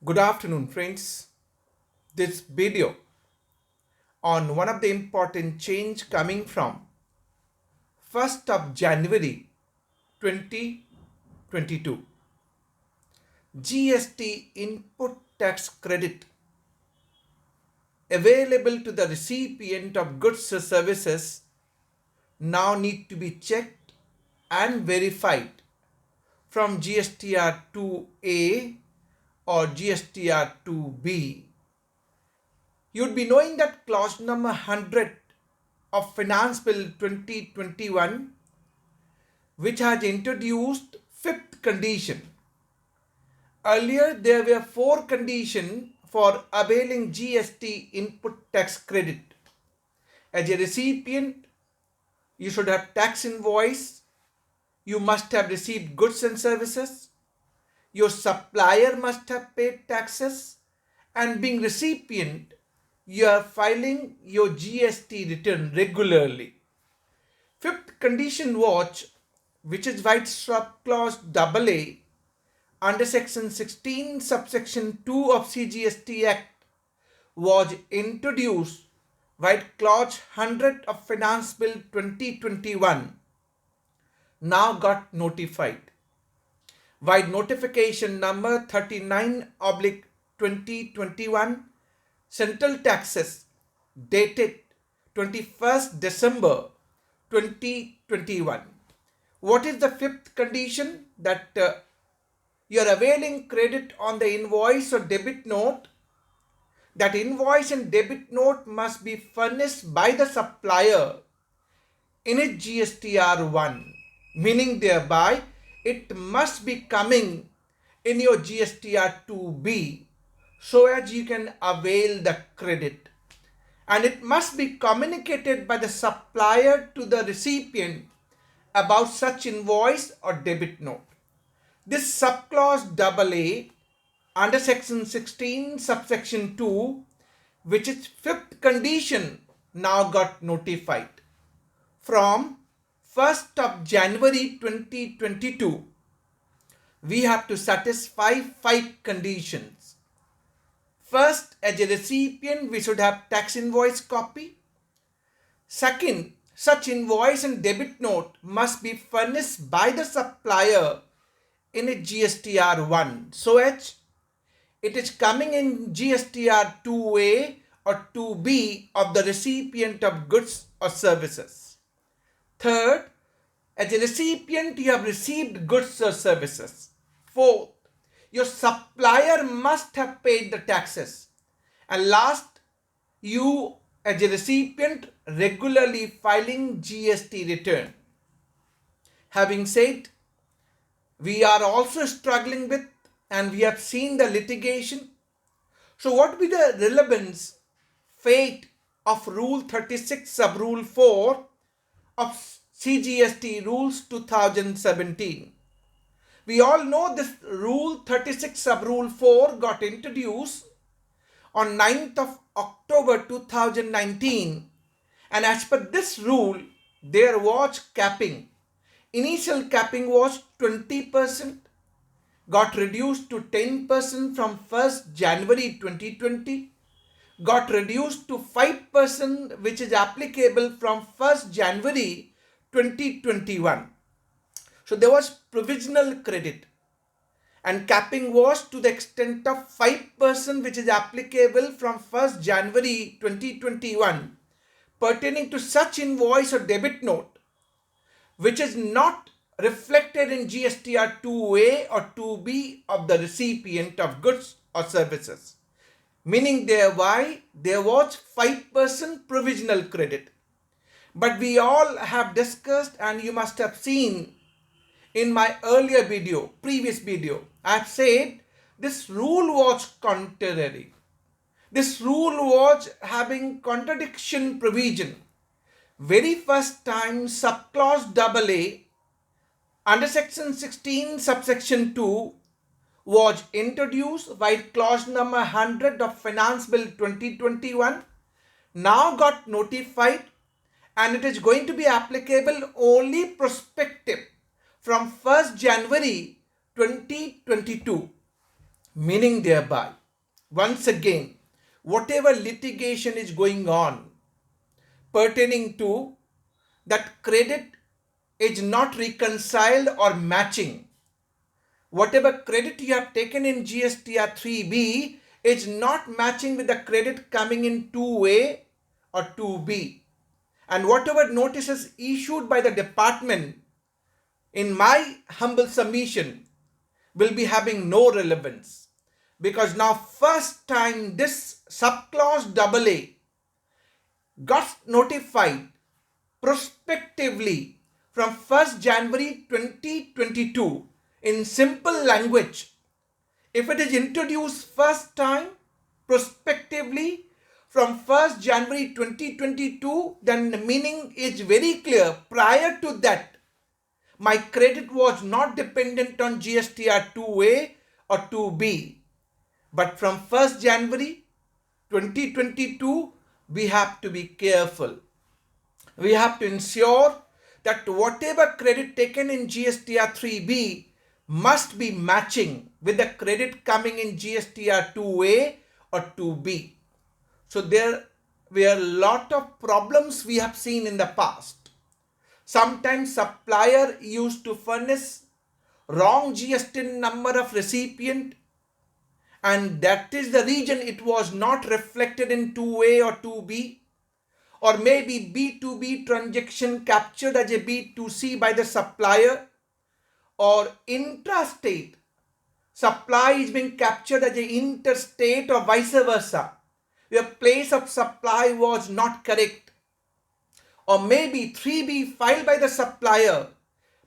Good afternoon, friends. This video on one of the important change coming from 1st of January 2022. GST input tax credit available to the recipient of goods or services now need to be checked and verified from GSTR 2A or GSTR 2B. You'd be knowing that clause number 100 of Finance Bill 2021, which has introduced fifth condition. Earlier, there were four conditions for availing GST input tax credit. As a recipient, you should have tax invoice, you must have received goods and services, your supplier must have paid taxes, and being recipient, you are filing your GST return regularly. Fifth condition was, which is white clause AA under section 16 subsection 2 of CGST Act, was introduced white clause 100 of Finance Bill 2021, now got notified. White notification number 39/2021 Central Taxes dated 21st December 2021. What is the fifth condition? That you are availing credit on the invoice or debit note. That invoice and debit note must be furnished by the supplier in its GSTR 1, meaning thereby it must be coming in your GSTR 2B so as you can avail the credit. And it must be communicated by the supplier to the recipient about such invoice or debit note. This subclause AA under section 16 subsection 2, which is fifth condition, now got notified. From 1st of January 2022, we have to satisfy 5 conditions. First, as a recipient, we should have tax invoice copy. Second, such invoice and debit note must be furnished by the supplier in a GSTR 1 so as it is coming in GSTR 2A or 2B of the recipient of goods or services. Third, as a recipient, you have received goods or services. Fourth, your supplier must have paid the taxes. And last, you as a recipient regularly filing GST return. Having said, we are also struggling with and we have seen the litigation. So what will be the relevance, fate of Rule 36 sub Rule 4 of CGST Rules 2017? We all know this Rule 36 sub Rule 4 got introduced on 9th of October 2019, and as per this rule there was capping. Initial capping was 20%, got reduced to 10% from 1st January 2020, got reduced to 5%, which is applicable from 1st January 2021. So there was provisional credit, and capping was to the extent of 5%, which is applicable from 1st January 2021 pertaining to such invoice or debit note which is not reflected in GSTR 2A or 2B of the recipient of goods or services, meaning thereby there was 5% provisional credit. But we all have discussed, and you must have seen in my earlier video, previous video, I have said this rule was contrary. This rule was having contradiction provision. Very first time subclause AA under section 16 subsection 2 was introduced by clause number 100 of Finance Bill 2021, now got notified, and it is going to be applicable only prospective from 1st January 2022. Meaning thereby, once again, whatever litigation is going on pertaining to that credit is not reconciled or matching. Whatever credit you have taken in GSTR 3B is not matching with the credit coming in 2A or 2B. And whatever notices issued by the department, in my humble submission, will be having no relevance. Because now first time this subclause AA got notified prospectively from 1st January 2022 in simple language. If it is introduced first time prospectively from 1st January 2022, then the meaning is very clear. Prior to that, my credit was not dependent on GSTR 2A or 2B. But from 1st January 2022, we have to be careful. We have to ensure that whatever credit taken in GSTR 3B must be matching with the credit coming in GSTR 2A or 2B. So there were a lot of problems we have seen in the past. Sometimes supplier used to furnish wrong GST number of recipient, and that is the reason it was not reflected in 2A or 2B. Or maybe B2B transaction captured as a B2C by the supplier, or intrastate supply is being captured as a interstate, or vice versa, where place of supply was not correct. Or maybe 3B filed by the supplier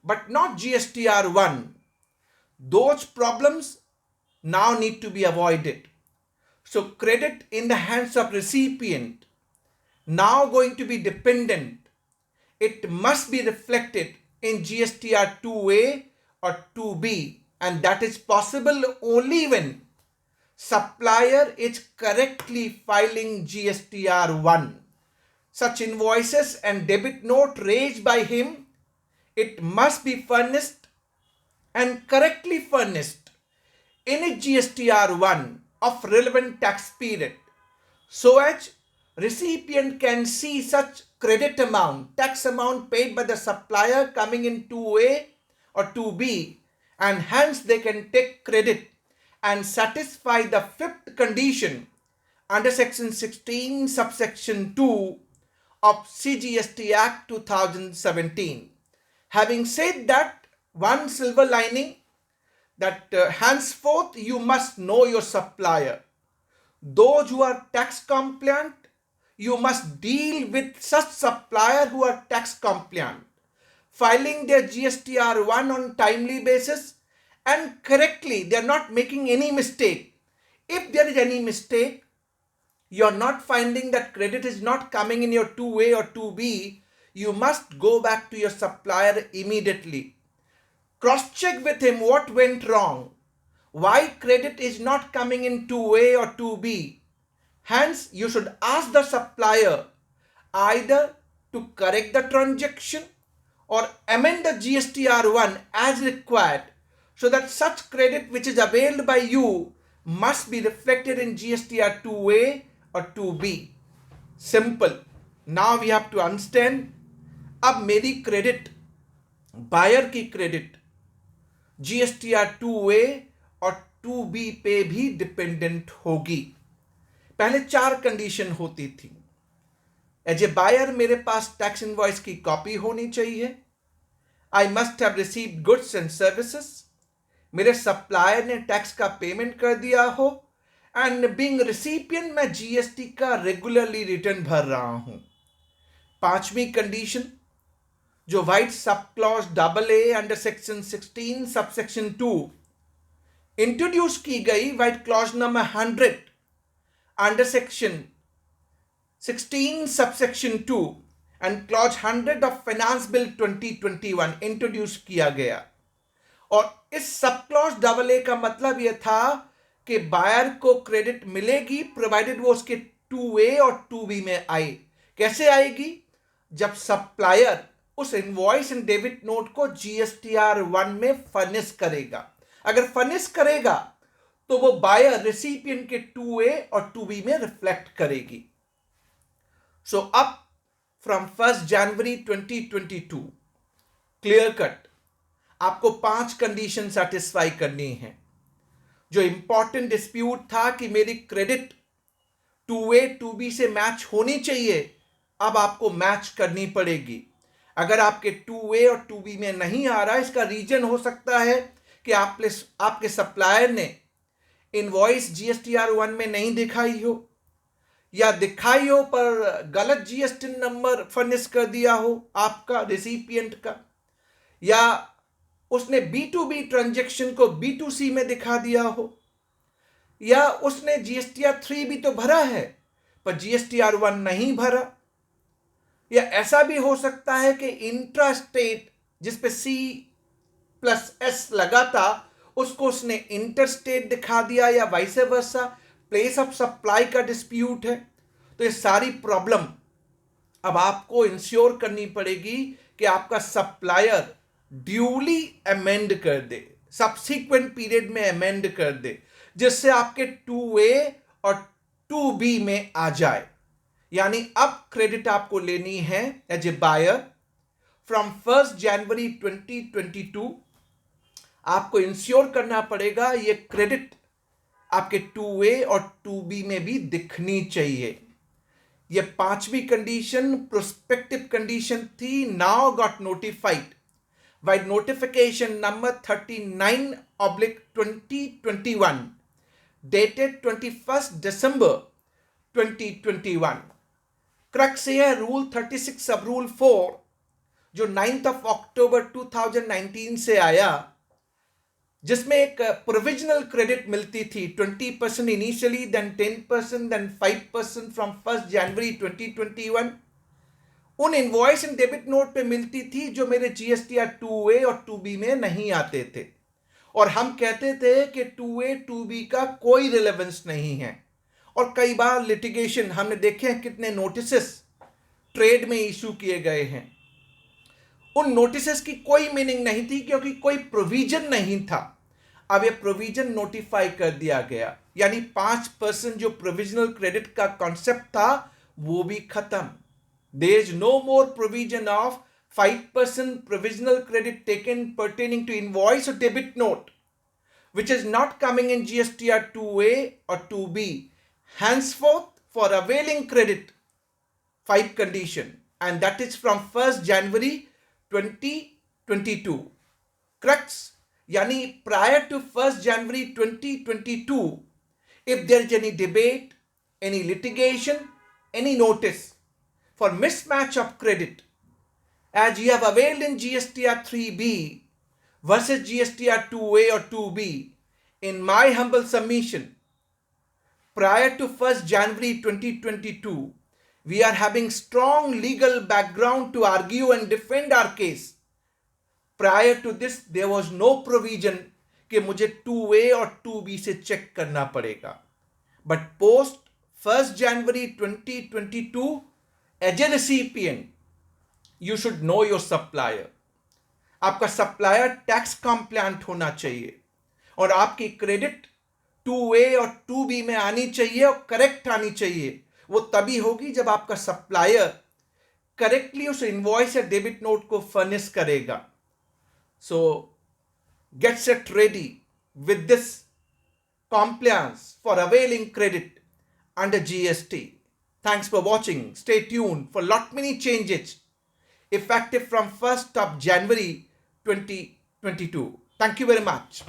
but not GSTR 1. Those problems now need to be avoided. So credit in the hands of recipient now going to be dependent. It must be reflected in GSTR 2A or 2B, and that is possible only when supplier is correctly filing GSTR 1. Such invoices and debit note raised by him, it must be furnished and correctly furnished in a GSTR 1 of relevant tax period, so as recipient can see such credit amount, tax amount paid by the supplier coming in 2A or 2B, and hence they can take credit and satisfy the fifth condition under section 16 subsection 2 of CGST Act 2017. Having said that, one silver lining, that henceforth you must know your supplier. Those who are tax compliant, you must deal with such supplier who are tax compliant, filing their GSTR 1 on timely basis and correctly. They are not making any mistake. If there is any mistake, you are not finding that credit is not coming in your 2A or 2B, you must go back to your supplier immediately. Cross-check with him what went wrong, why credit is not coming in 2A or 2B. Hence, you should ask the supplier either to correct the transaction or amend the GSTR 1 as required, so that such credit which is availed by you must be reflected in GSTR 2A or 2B. Simple. Now we have to understand, अब मेरी credit, buyer की credit GSTR 2A और 2B पे भी dependent होगी. पहले 4 condition होती थी. एज ए बायर मेरे पास टैक्स इनवॉइस की कॉपी होनी चाहिए. I must have received goods and services. मेरे सप्लायर ने टैक्स का पेमेंट कर दिया हो, एंड बीइंग रिसिपिएंट मैं जीएसटी का रेगुलरली रिटर्न भर रहा हूं. 5वीं कंडीशन जो white sub clause AA under section 16 subsection 2 introduce की गई, white clause number 100 under section 16 subsection 2 and clause 100 of finance bill 2021 introduce किया गया. और इस सब क्लॉज AA का मतलब यह था कि बायर को क्रेडिट मिलेगी प्रोवाइडेड वो उसके 2A और 2B में आए. कैसे आएगी? जब सप्लायर उस इनवॉइस एंड डेबिट नोट को GSTR 1 में फर्निश करेगा. अगर फर्निश करेगा तो वो बायर रेसिपिएंट के 2A और 2B में रिफ्लेक्ट करेगी। सो अब फ्रॉम 1 जनवरी 2022 क्लियर कट आपको 5 कंडीशन सेटिस्फाई करनी है। जो इंपॉर्टेंट डिस्प्यूट था कि मेरी क्रेडिट 2A 2B से मैच होनी चाहिए, अब आपको मैच करनी पड़ेगी। अगर आपके 2A और 2B में नहीं आ रहा, इसका रीजन हो सकता है कि आपके सप्लायर ने इनवॉइस GSTR 1 में नहीं दिखाई हो, या दिखाई हो पर गलत GST नंबर फर्निश कर दिया हो आपका रेसिपिएंट का, या उसने B2B ट्रांजैक्शन को B2C में दिखा दिया हो, या उसने GSTR 3 भी तो भरा है पर GSTR 1 नहीं भरा, या ऐसा भी हो सकता है कि इंट्रा स्टेट जिस पे C+S लगा था उसको उसने इंटर स्टेट दिखा दिया, या vice versa, place of supply का डिस्प्यूट है। तो ये सारी प्रॉब्लम अब आपको इंश्योर करनी पड़ेगी कि आपका सप्लायर ड्यूली अमेंड कर दे, सब्सिक्वेंट पीरियड में अमेंड कर दे, जिससे आपके 2A और 2B में आ जाए। यानी अब क्रेडिट आपको लेनी है एज ए बायर फ्रॉम 1 जनवरी 2022। आपको इंश्योर करना पड़ेगा ये क्रेडिट आपके 2A और 2B में भी दिखनी चाहिए। ये 5वीं कंडीशन प्रोस्पेक्टिव कंडीशन थी, now got notified by notification number 39/2021 dated 21 December 2021। Crux ये है रूल 36 सब रूल 4 जो 9th of October 2019 से आया, जिसमें एक प्रोविजनल क्रेडिट मिलती थी 20% इनिशियली, देन 10%, देन 5% फ्रॉम 1 जनवरी 2021। उन इनवॉइस एंड डेबिट नोट पे मिलती थी जो मेरे GSTR 2A और 2B में नहीं आते थे, और हम कहते थे कि 2A 2B का कोई रिलेवेंस नहीं है। और कई बार लिटिगेशन हमने देखे हैं, कितने नोटिसेस ट्रेड में इशू किए गए हैं। उन नोटिसेस की कोई मीनिंग नहीं थी क्योंकि कोई प्रोविजन नहीं था। अब ये प्रोविजन नोटिफाई कर दिया गया, यानी 5% जो प्रोविजनल क्रेडिट का कॉन्सेप्ट था वो भी खत्म। There is no more provision of 5% provisional credit taken pertaining to invoice or debit note which is not coming in GSTR 2A or 2B, henceforth for availing credit 5 condition, and that is from 1st January 2022। crux yani prior to 1st January 2022, if there is any debate, any litigation, any notice for mismatch of credit as you have availed in GSTR 3B versus GSTR 2A or 2B, in my humble submission, prior to 1st January 2022, we are having strong legal background to argue and defend our case. Prior to this, there was no provision कि मुझे 2A और 2B से check करना पड़ेगा। But post 1st January 2022, as a recipient, you should know your supplier। आपका supplier tax कॉम्प्लायंट होना चाहिए, और आपकी क्रेडिट 2A और 2B में आनी चाहिए और करेक्ट आनी चाहिए। वो तभी होगी जब आपका सप्लायर करेक्टली उस इनवॉइस या डेबिट नोट को फर्निश करेगा। सो get set ready with this compliance for availing credit under GST। Thanks for watching. Stay tuned for lot many changes effective from 1st of January 2022। Thank you very much.